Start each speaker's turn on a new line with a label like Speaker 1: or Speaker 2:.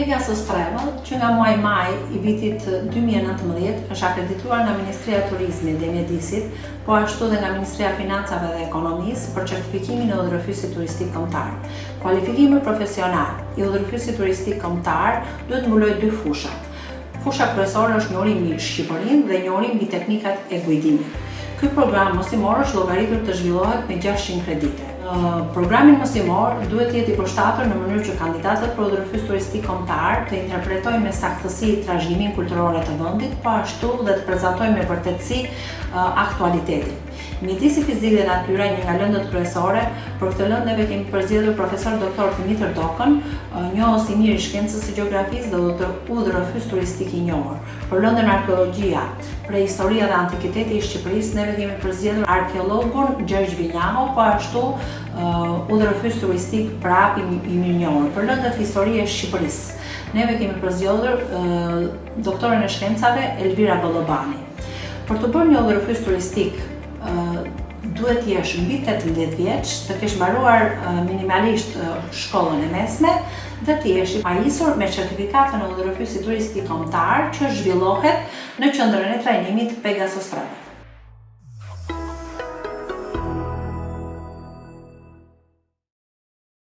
Speaker 1: Pegasus Travel, që nga muaji maj i vitit 2019 është akredituar nga Ministria e Turizmit dhe Mjedisit, po ashtu dhe nga Ministria e Financave dhe Ekonomisë për certifikimin e udhërrëfysit turistik kombëtar. Kualifikimi profesional i udhërrëfysit turistik kombëtar duhet mbulojë dy fusha. Fusha kryesore është njohuri mbi Shqipërinë dhe njohuri mbi teknikat e guidimit. Ky program mosimor është llogaritur të zhvillohet me 600 kredite. Programin mosimor duhet të jetë i përshtatur në mënyrë që kandidatët për udhërrëfys turistik kombëtar të interpretojnë me saktësi trashëgiminë kulturore të vendit, po ashtu dhe të prezantojnë me vërtetësi aktualitetin. Mjedisi fizik dhe natyra, një nga lëndët kryesore, për këtë lëndë neve kemi përzgjedhur profesor doktor Dimitër Dokën, njohës i mirë i shkencës së gjeografisë dhe udhërrëfys turistik i njohur. Për lëndën arkeologjia, prehistoria dhe antikiteti i Shqipërisë, neve kemi përzgjedhur arkeologun Gjergj Vinjaho, po ashtu udhërrëfys turistik prap i mirënjohur. Për lëndët historie e Shqipërisë, neve kemi përzgjedhur doktorën e shkencave Elvira Bollobani. Për të bërë një udhërrëfys turistik duhet të jesh mbi 18 vjeç, të kesh mbaruar minimalisht shkollën e mesme dhe të jesh i pajisur me certifikatën e udhërrëfysit turistik kombëtar që zhvillohet në qendrën e trajnimit Pegasus Travel.